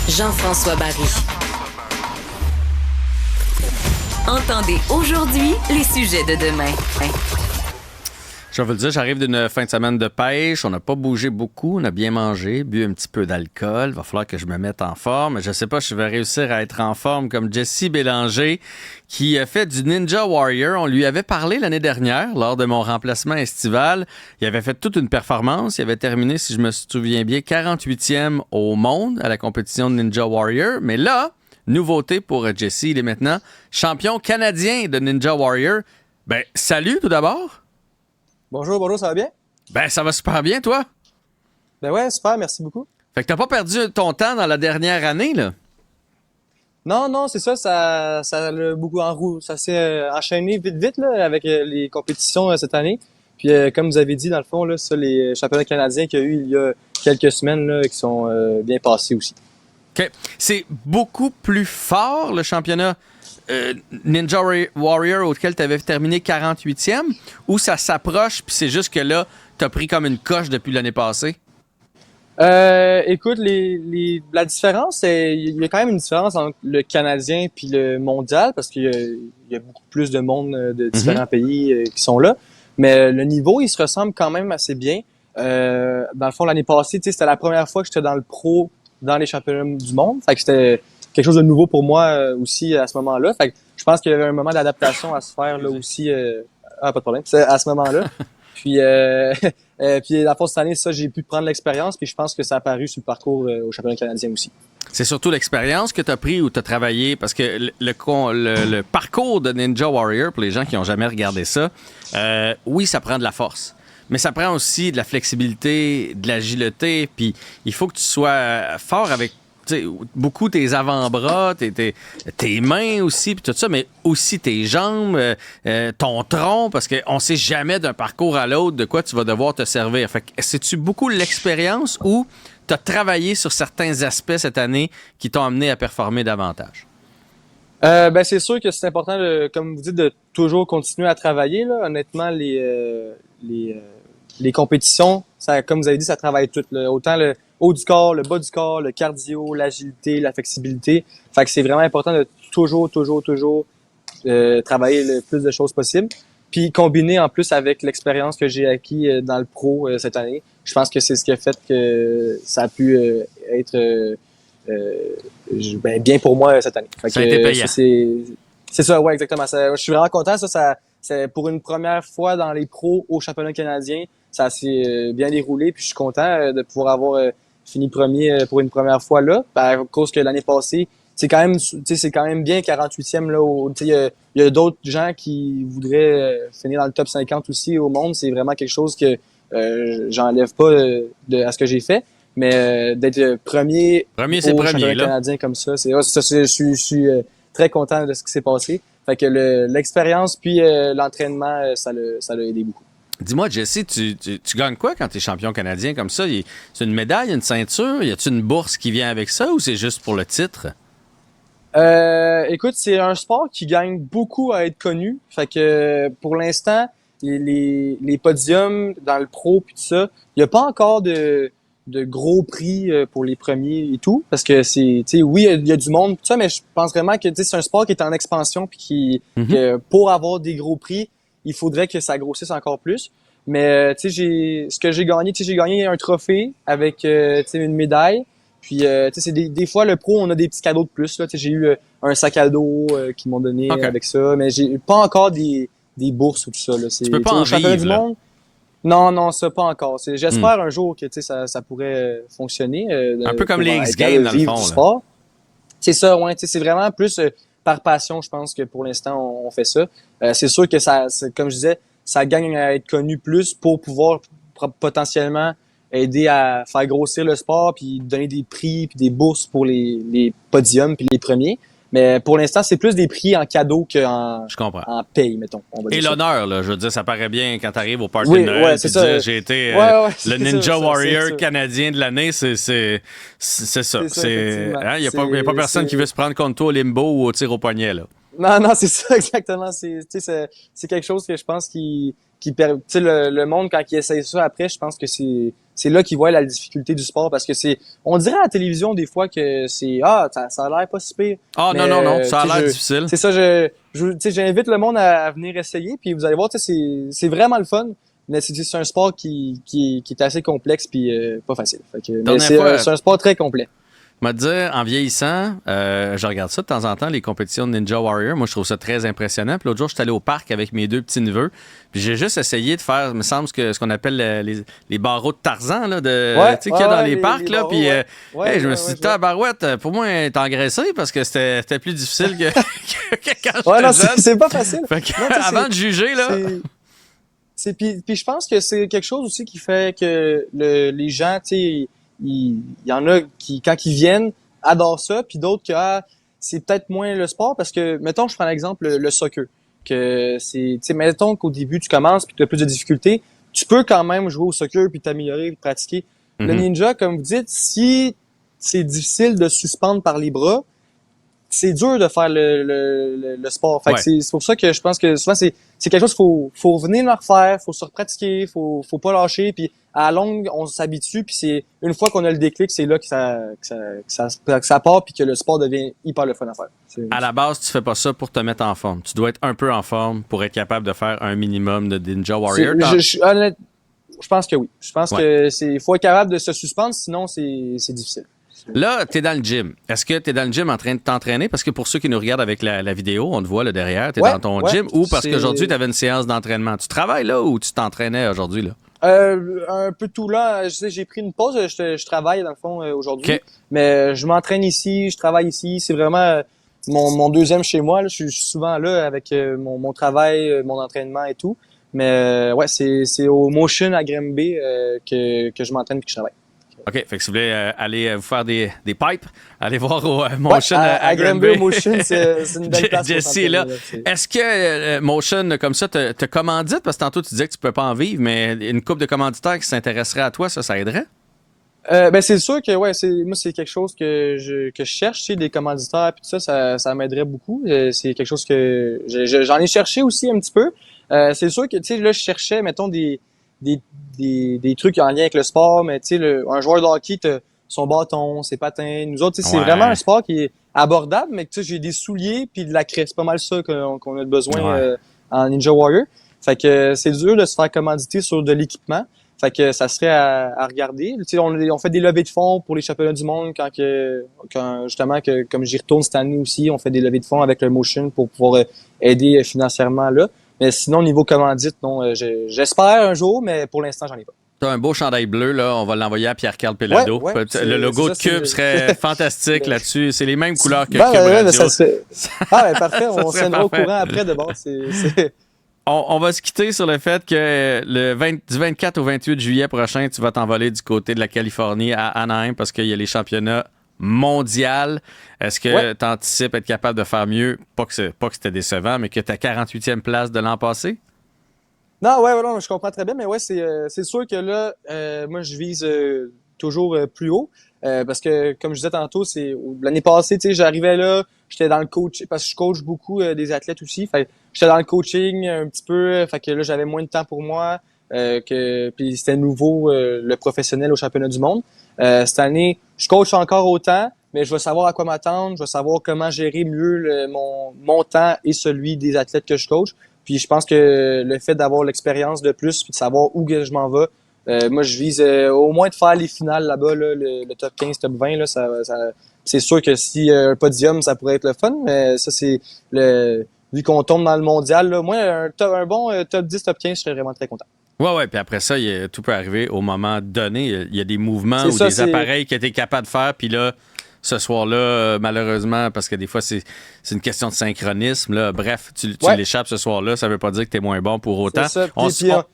Jean-François Barry. Entendez aujourd'hui les sujets de demain. Je vais vous le dire, j'arrive d'une fin de semaine de pêche. On n'a pas bougé beaucoup. On a bien mangé, bu un petit peu d'alcool. Il va falloir que je me mette en forme. Je ne sais pas si je vais réussir à être en forme comme Jesse Bélanger, qui a fait du Ninja Warrior. On lui avait parlé l'année dernière, lors de mon remplacement estival. Il avait fait toute une performance. Il avait terminé, si je me souviens bien, 48e au monde à la compétition de Ninja Warrior. Mais là, nouveauté pour Jesse, il est maintenant champion canadien de Ninja Warrior. Ben, salut tout d'abord. Bonjour, ça va bien? Ben, ça va super bien, toi? Ben ouais, super, merci beaucoup. Fait que t'as pas perdu ton temps dans la dernière année, là? Non, c'est ça a beaucoup en roue. Ça s'est enchaîné vite, là, avec les compétitions cette année. Puis, comme vous avez dit, dans le fond, là, ça, les championnats canadiens qu'il y a eu il y a quelques semaines, là, qui sont bien passés aussi. OK. C'est beaucoup plus fort, le championnat Ninja Warrior auquel tu avais terminé 48e, ou ça s'approche, puis c'est juste que là, tu as pris comme une coche depuis l'année passée? Écoute, la différence, il y a quand même une différence entre le Canadien puis le mondial, parce qu'il y a beaucoup plus de monde de différents pays qui sont là. Mais le niveau, il se ressemble quand même assez bien. Dans le fond, l'année passée, c'était la première fois que j'étais dans le pro dans les championnats du monde. Fait que c'était quelque chose de nouveau pour moi aussi à ce moment-là. Fait que je pense qu'il y avait un moment d'adaptation à se faire là aussi. Pas de problème. C'est à ce moment-là. Puis, puis la fois cette année, ça, j'ai pu prendre l'expérience. Puis je pense que ça a apparu sur le parcours au championnat canadien aussi. C'est surtout l'expérience que tu as pris ou tu as travaillé, parce que le parcours de Ninja Warrior, pour les gens qui n'ont jamais regardé ça, oui, ça prend de la force. Mais ça prend aussi de la flexibilité, de l'agilité, puis il faut que tu sois fort avec beaucoup tes avant-bras, tes mains aussi, puis tout ça, mais aussi tes jambes, ton tronc, parce qu'on sait jamais d'un parcours à l'autre de quoi tu vas devoir te servir. Fait que c'est-tu beaucoup l'expérience ou tu as travaillé sur certains aspects cette année qui t'ont amené à performer davantage? Ben c'est sûr que c'est important, comme vous dites, de toujours continuer à travailler. Là. Honnêtement, les compétitions, ça, comme vous avez dit, ça travaille tout. Là. Autant le haut du corps, le bas du corps, le cardio, l'agilité, la flexibilité. Fait que c'est vraiment important de toujours travailler le plus de choses possible. Puis combiner en plus avec l'expérience que j'ai acquis dans le pro cette année. Je pense que c'est ce qui a fait que ça a pu être bien pour moi cette année. Fait ça a été payant. C'est ça, ouais, exactement. Je suis vraiment content. Ça, c'est pour une première fois dans les pros au championnat canadien. Ça s'est bien déroulé, puis je suis content de pouvoir avoir fini premier pour une première fois là. À cause que l'année passée, c'est quand même bien 48e là. Il y a d'autres gens qui voudraient finir dans le top 50 aussi au monde. C'est vraiment quelque chose que j'enlève pas à ce que j'ai fait. Mais d'être premier au championnat canadien comme ça, je suis très content de ce qui s'est passé. Fait que l'expérience puis l'entraînement, ça l'a aidé beaucoup. Dis-moi, Jesse, tu gagnes quoi quand tu es champion canadien comme ça? C'est une médaille, une ceinture? Y a-t-il une bourse qui vient avec ça ou c'est juste pour le titre? Écoute, c'est un sport qui gagne beaucoup à être connu. Fait que pour l'instant, les podiums dans le pro puis tout ça, il n'y a pas encore de gros prix pour les premiers et tout, parce que oui, il y a du monde, tout ça, mais je pense vraiment que c'est un sport qui est en expansion puis que pour avoir des gros prix, il faudrait que ça grossisse encore plus. Mais ce que j'ai gagné un trophée avec une médaille. Puis c'est des fois le pro, on a des petits cadeaux de plus là. J'ai eu un sac à dos qu'ils m'ont donné avec ça, mais j'ai pas encore des bourses ou tout ça là. Tu peux pas en vivre, du monde. Non, ça pas encore. J'espère un jour que ça pourrait fonctionner. Un peu comme les X-Games dans le fond. Là. C'est ça, ouais. C'est vraiment plus par passion, je pense que pour l'instant on fait ça. C'est sûr que comme je disais, ça gagne à être connu plus pour pouvoir potentiellement aider à faire grossir le sport puis donner des prix puis des bourses pour les podiums puis les premiers. Mais pour l'instant, c'est plus des prix en cadeau qu'en paye, mettons. Et l'honneur, là, je veux dire, ça paraît bien quand tu arrives au party de Noël. Ouais, c'est ça. J'ai été le Ninja Warrior canadien de l'année, c'est ça. Il n'y a pas personne qui veut se prendre contre toi au limbo ou au tir au poignet, là. Non, c'est ça, exactement. C'est quelque chose que je pense qui le monde, quand il essaye ça après, je pense que c'est là qu'ils voient la difficulté du sport parce que on dirait à la télévision des fois que ça a l'air pas si pire. Ah, Mais, non, ça a l'air difficile. C'est ça, j'invite le monde à venir essayer, puis vous allez voir, c'est vraiment le fun. Mais c'est un sport qui est assez complexe puis pas facile. Mais c'est un sport très complet. Je vais te dire, en vieillissant, je regarde ça de temps en temps, les compétitions de Ninja Warrior. Moi, je trouve ça très impressionnant. Puis l'autre jour, je suis allé au parc avec mes 2 petits-neveux. Puis j'ai juste essayé de faire, il me semble, ce qu'on appelle les barreaux de Tarzan, là, qu'il y a dans les parcs. Là, puis je me suis dit, tabarouette, pour moi, t'es engraissé parce que c'était plus difficile que quand j'étais jeune. C'est pas facile. Avant de juger, là... Puis je pense que c'est quelque chose aussi qui fait que les gens, tu sais, il y en a qui, quand ils viennent, adorent ça, puis d'autres que c'est peut-être moins le sport parce que, mettons, je prends l'exemple le soccer, que tu sais, mettons qu'au début tu commences puis tu as plus de difficultés, tu peux quand même jouer au soccer puis t'améliorer, puis pratiquer. Le ninja, comme vous dites, si c'est difficile de suspendre par les bras, c'est dur de faire le sport. Fait que c'est pour ça que je pense que souvent c'est quelque chose faut venir le refaire, faut se repratiquer, faut pas lâcher, puis à la longue on s'habitue, puis c'est une fois qu'on a le déclic, c'est là que ça part puis que le sport devient hyper le fun à faire. À la base, tu fais pas ça pour te mettre en forme. Tu dois être un peu en forme pour être capable de faire un minimum de Ninja Warrior. Je pense que oui. Je pense que faut être capable de se suspendre, sinon c'est difficile. Là, tu es dans le gym. Est-ce que tu es dans le gym en train de t'entraîner? Parce que pour ceux qui nous regardent avec la vidéo, on te voit là derrière, tu es dans ton gym, ou parce qu'aujourd'hui, tu avais une séance d'entraînement. Tu travailles là ou tu t'entraînais aujourd'hui? Là? Un peu tout là. J'ai pris une pause. Je travaille dans le fond aujourd'hui. Okay. Mais je m'entraîne ici, je travaille ici. C'est vraiment mon deuxième chez moi. Là. Je suis souvent là avec mon travail, mon entraînement et tout. Mais c'est au Motion à Granby que je m'entraîne et que je travaille. OK. Fait que si vous voulez aller vous faire des pipes, allez voir au Motion à Granby. Motion, c'est une belle place. Jesse est là. Est-ce que Motion, comme ça, te commandite? Parce que tantôt, tu disais que tu ne peux pas en vivre, mais une couple de commanditaires qui s'intéresseraient à toi, ça aiderait? C'est sûr que moi c'est quelque chose que je cherche, tu sais, des commanditaires puis tout ça m'aiderait beaucoup. C'est quelque chose que j'en ai cherché aussi un petit peu. C'est sûr que tu sais là je cherchais mettons des trucs en lien avec le sport, mais tu sais un joueur de hockey son bâton, ses patins, nous autres tu sais c'est vraiment un sport qui est abordable, mais tu sais j'ai des souliers puis de la craie, c'est pas mal ça qu'on a besoin en Ninja Warrior. Fait que c'est dur de se faire commanditer sur de l'équipement. Fait que ça serait à regarder. Tu sais, on fait des levées de fonds pour les championnats du monde quand justement comme j'y retourne cette année aussi, on fait des levées de fonds avec le Motion pour pouvoir aider financièrement là. Mais sinon niveau commandite, non, j'espère un jour, mais pour l'instant j'en ai pas. T'as un beau chandail bleu, là. On va l'envoyer à Pierre-Carl Pelado. Le logo de Cube serait fantastique là-dessus. C'est les mêmes couleurs que Cube Radio. Parfait. On se tiendra au courant après de bord. On va se quitter sur le fait que du 24 au 28 juillet prochain, tu vas t'envoler du côté de la Californie à Anaheim parce qu'il y a les championnats mondiaux. Est-ce que tu anticipes être capable de faire mieux? Pas que c'était décevant, mais que ta 48e place de l'an passé? Non, non, je comprends très bien, mais c'est sûr que là, moi, je vise toujours plus haut. Parce que, comme je disais tantôt, c'est l'année passée, tu sais, j'arrivais là, j'étais dans le coach, parce que je coach beaucoup des athlètes aussi. Fait j'étais dans le coaching un petit peu, fait que là, j'avais moins de temps pour moi. Puis c'était nouveau le professionnel au championnat du monde. Cette année, je coach encore autant, mais je vais savoir à quoi m'attendre, je vais savoir comment gérer mieux mon temps et celui des athlètes que je coach. Puis je pense que le fait d'avoir l'expérience de plus, puis de savoir où je m'en vais, moi je vise au moins de faire les finales là-bas, là, le top 15, top 20, là, c'est sûr que si un podium, ça pourrait être le fun, mais ça c'est vu qu'on tombe dans le mondial, là, moi un bon top 10, top 15, je serais vraiment très content. Ouais, puis après ça, tout peut arriver au moment donné. Il y a des mouvements ou des appareils que tu es capable de faire, puis là, ce soir-là, malheureusement, parce que des fois, c'est une question de synchronisme. Là. Bref, tu l'échappes ce soir-là, ça veut pas dire que tu es moins bon pour autant. C'est ça.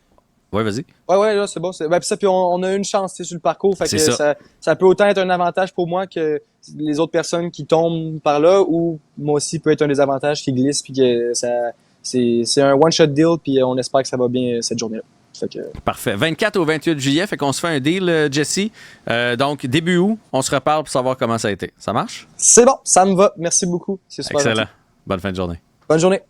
Ouais, vas-y. Ouais, là, c'est bon. Puis on a une chance sur le parcours. Fait que ça peut autant être un avantage pour moi que les autres personnes qui tombent par là, ou moi aussi peut être un désavantage qui glisse, puis que c'est un one-shot deal, puis on espère que ça va bien cette journée-là. Parfait. 24 au 28 juillet, fait qu'on se fait un deal, Jesse. Donc, début août, on se reparle pour savoir comment ça a été. Ça marche? C'est bon, ça me va. Merci beaucoup. C'est super excellent. gentil. Bonne fin de journée. Bonne journée.